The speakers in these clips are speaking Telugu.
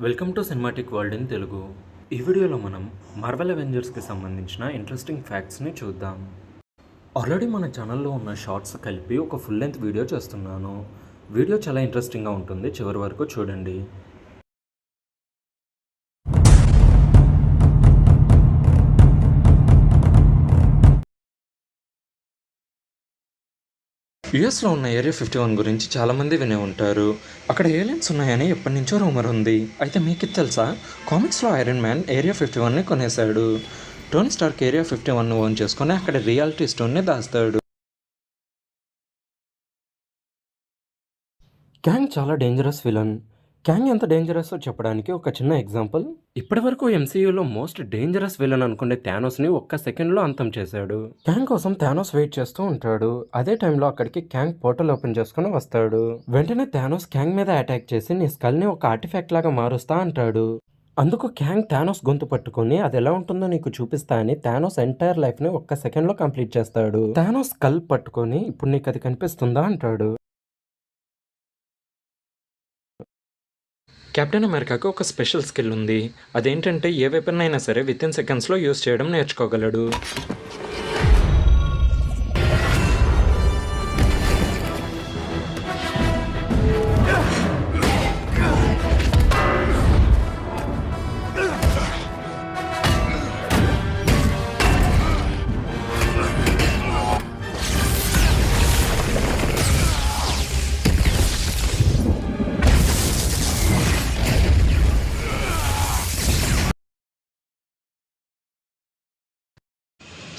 Welcome to cinematic world in Telugu. ఈ వీడియోలో మనం మార్వెల్ అవెంజర్స్కి సంబంధించిన ఇంట్రెస్టింగ్ ఫ్యాక్ట్స్ని చూద్దాం. ఆల్రెడీ మన ఛానల్లో ఉన్న షార్ట్స్ కలిపి ఒక ఫుల్ లెంత్ వీడియో చేస్తున్నాను. వీడియో చాలా ఇంట్రెస్టింగ్గా ఉంటుంది, చివరి వరకు చూడండి. యుఎస్లో ఉన్న ఏరియా 51 గురించి చాలామంది వినే ఉంటారు. అక్కడ ఏలియన్స్ ఉన్నాయని ఎప్పటి నుంచో రూమర్ ఉంది. అయితే మీకు తెలుసా, కామిక్స్లో ఐరన్ మ్యాన్ ఏరియా 51ని కొనేశాడు. టోనీ స్టార్క్ ఏరియా 51ని ఓన్ చేసుకొని అక్కడ రియాలిటీ స్టోన్ని దాస్తాడు. క్యాంగ్ చాలా డేంజరస్ విలన్. క్యాంగ్ ఎంత డేంజరస్ చెప్పడానికి ఒక చిన్న ఎగ్జాంపుల్. ఇప్పటివరకు ఎంసీయూలో మోస్ట్ డేంజరస్ విలన్ అనుకునే థానోస్ని ఒక్క సెకండ్లో అంతం చేశాడు. క్యాంగ్ కోసం థానోస్ వెయిట్ చేస్తూ ఉంటాడు. అదే టైంలో అక్కడికి క్యాంగ్ పోర్టల్ ఓపెన్ చేసుకుని వస్తాడు. వెంటనే థానోస్ క్యాంగ్ మీద అటాక్ చేసి నీ స్కల్ని ఒక ఆర్టిఫాక్ట్ లాగా మారుస్తా అంటాడు. అందుకు క్యాంగ్ థానోస్ గొంతు పట్టుకుని అది ఎలా ఉంటుందో నీకు చూపిస్తా అని థానోస్ ఎంటైర్ లైఫ్ని ఒక్క సెకండ్లో కంప్లీట్ చేస్తాడు. థానోస్ స్కల్ పట్టుకొని ఇప్పుడు నీకు అది కనిపిస్తుందా అంటాడు. కెప్టెన్ అమెరికాకు ఒక స్పెషల్ స్కిల్ ఉంది. అదేంటంటే ఏ వెపన్ అయినా సరే వితిన్ సెకండ్స్లో యూజ్ చేయడం నేర్చుకోగలడు.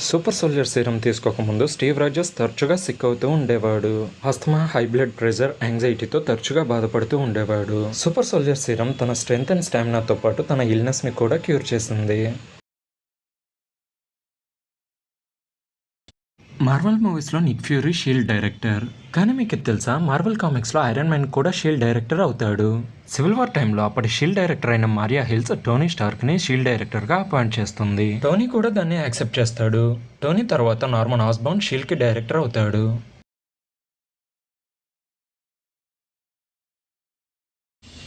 సూపర్ సోల్జర్ సీరం తీసుకోకముందు స్టీవ్ రాజర్స్ తరచుగా సిక్ అవుతూ ఉండేవాడు. ఆస్తమా, హై బ్లడ్ ప్రెషర్, యాంగ్జైటీతో తరచుగా బాధపడుతూ ఉండేవాడు. సూపర్ సోల్జర్ సీరం తన స్ట్రెంగ్త్ అండ్ స్టామినాతో పాటు తన ఇల్నెస్ని కూడా క్యూర్ చేసింది. మార్వెల్ మూవీస్లో నిక్ ఫ్యూరీ షీల్డ్ డైరెక్టర్. కానీ మీకు తెలుసా, మార్వెల్ కామిక్స్లో ఐరన్ మ్యాన్ కూడా షీల్డ్ డైరెక్టర్ అవుతాడు. సివిల్ వార్ టైంలో అప్పటి షీల్డ్ డైరెక్టర్ అయిన మారియా హిల్స్ టోనీ స్టార్క్ని షీల్డ్ డైరెక్టర్గా అపాయింట్ చేస్తుంది. టోనీ కూడా దాన్ని యాక్సెప్ట్ చేస్తాడు. టోనీ తర్వాత నార్మన్ ఆస్బార్న్ షీల్డ్కి డైరెక్టర్ అవుతాడు.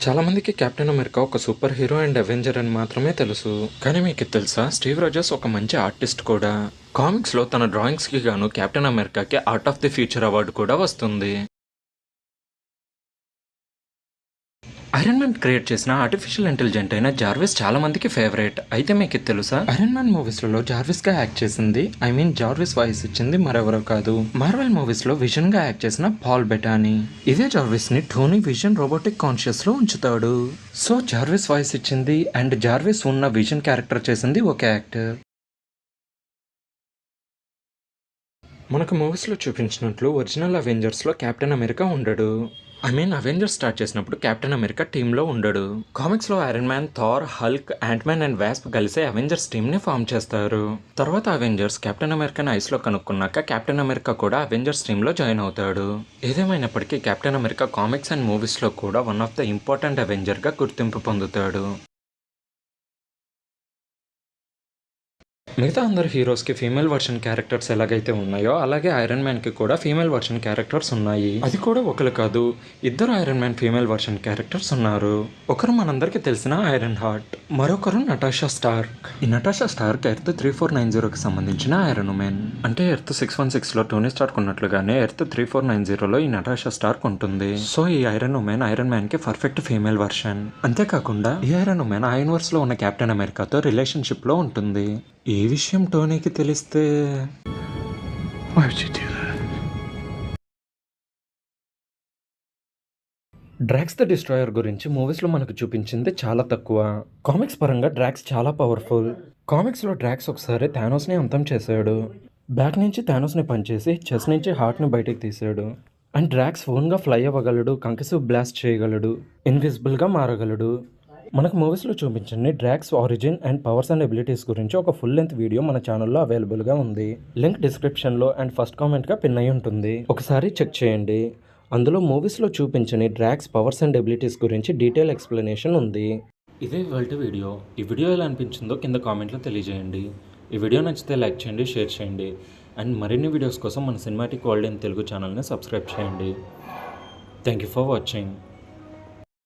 చాలామందికి కెప్టెన్ అమెరికా ఒక సూపర్ హీరో అండ్ అవెంజర్ అని మాత్రమే తెలుసు. కానీ మీకు తెలుసా, స్టీవ్ రాజర్స్ ఒక మంచి ఆర్టిస్ట్ కూడా. కామిక్స్లో తన డ్రాయింగ్స్కి గాను కెప్టెన్ అమెరికాకి art of the future award కూడా వస్తుంది. ఐరన్ మ్యాన్ క్రియేట్ చేసిన ఆర్టిఫిషియల్ ఇంటెలిజెంట్ అయిన జార్విస్ చాలా మందికి ఫేవరెట్. అయితే మీకు తెలుసా, ఐరన్ మ్యాన్ మూవీస్లో జార్విస్గా యాక్ట్ చేసింది, జార్విస్ వాయిస్ ఇచ్చింది మరెవరో కాదు, మార్వెల్ మూవీస్లో విజన్గా యాక్ట్ చేసిన పాల్ బెటానీ. ఇదే జార్విస్ని టోనీ విజన్ రోబోటిక్ కాన్షియస్లో ఉంచుతాడు. సో జార్విస్ వాయిస్ ఇచ్చింది అండ్ జార్విస్ ఉన్న విజన్ క్యారెక్టర్ చేసింది ఒక యాక్టర్. మనకు మూవీస్లో చూపించినట్లు ఒరిజినల్ అవెంజర్స్లో కెప్టెన్ అమెరికా ఉండడు. అవెంజర్స్ స్టార్ట్ చేసినప్పుడు కెప్టెన్ అమెరికా టీంలో ఉండడు. కామిక్స్లో Iron Man, Thor, Hulk, Ant Man and Wasp కలిసి అవెంజర్స్ టీమ్ని ఫామ్ చేస్తారు. తర్వాత అవెంజర్స్ కెప్టెన్ అమెరికాని ఐస్లో కనుక్కున్నాక కెప్టెన్ అమెరికా కూడా అవెంజర్స్ టీంలో జాయిన్ అవుతాడు. ఏదేమైనప్పటికీ కెప్టెన్ అమెరికా కామిక్స్ అండ్ మూవీస్లో కూడా వన్ ఆఫ్ ద ఇంపార్టెంట్ అవెంజర్గా గుర్తింపు పొందుతాడు. మిగతా అందరు హీరోస్కి ఫీమేల్ వర్షన్ క్యారెక్టర్స్ ఎలాగైతే ఉన్నాయో అలాగే ఐరన్ మ్యాన్కి కూడా ఫీమేల్ వర్షన్ క్యారెక్టర్స్ ఉన్నాయి. అది కూడా ఒకరు కాదు, ఇద్దరు Iron Man female version characters ఉన్నారు. ఒకరు మనందరికీ తెలిసిన ఐరన్ హార్ట్, మరొకరు నటాషా స్టార్క్. ఈ నటాషా స్టార్క్ ఎర్త్ 3490కి సంబంధించిన ఐరన్ ఉమెన్. అంటే ఎర్త్ 616లో టోనీ స్టార్క్ ఉన్నట్లుగానే ఎర్త్ 3490లో ఈ నటాషా స్టార్క్ ఉంటుంది. సో ఈ ఐరన్ ఉమెన్ ఐరన్ మ్యాన్కి పర్ఫెక్ట్ ఫీమేల్ వర్షన్. అంతేకాకుండా ఈ ఐరన్ ఉమెన్ ఆ యూనివర్స్లో ఉన్న కెప్టెన్ అమెరికాతో రిలేషన్షిప్లో ఉంటుంది. ఈ విషయం టోనీకి తెలిస్తే డ్రాక్స్ ద డిస్ట్రాయర్ గురించి మూవీస్లో మనకు చూపించింది చాలా తక్కువ. కామిక్స్ పరంగా డ్రాక్స్ చాలా పవర్ఫుల్. కామిక్స్లో డ్రాక్స్ ఒకసారి థానోస్ని అంతం చేశాడు. బ్యాక్ నుంచి థానోస్ని పనిచేసి చెస్ట్ నుంచి హార్ట్ని బయటకు తీశాడు. అండ్ డ్రాక్స్ ఓన్గా ఫ్లై అవ్వగలడు, కంకసివ్ బ్లాస్ట్ చేయగలడు, ఇన్విజిబుల్గా మారగలడు. మనకు మూవీస్లో చూపించండి Drax origin and powers and abilities గురించి ఒక ఫుల్ లెంత్ వీడియో మన ఛానల్లో అవైలబుల్గా ఉంది. లింక్ డిస్క్రిప్షన్లో అండ్ ఫస్ట్ కామెంట్గా పిన్ అయి ఉంటుంది, ఒకసారి చెక్ చేయండి. అందులో మూవీస్లో చూపించని డ్రాక్స్ పవర్స్ అండ్ ఎబిలిటీస్ గురించి డీటెయిల్ ఎక్స్ప్లెనేషన్ ఉంది. ఇదే ఇవాల్టి వీడియో. ఈ వీడియో ఎలా అనిపించిందో కింద కామెంట్లో తెలియజేయండి. ఈ వీడియో నచ్చితే లైక్ చేయండి, షేర్ చేయండి అండ్ మరిన్ని వీడియోస్ కోసం మన సినిమాటిక్ వరల్డ్ ఇన్ తెలుగు ఛానల్ని సబ్స్క్రైబ్ చేయండి. Thank you for watching.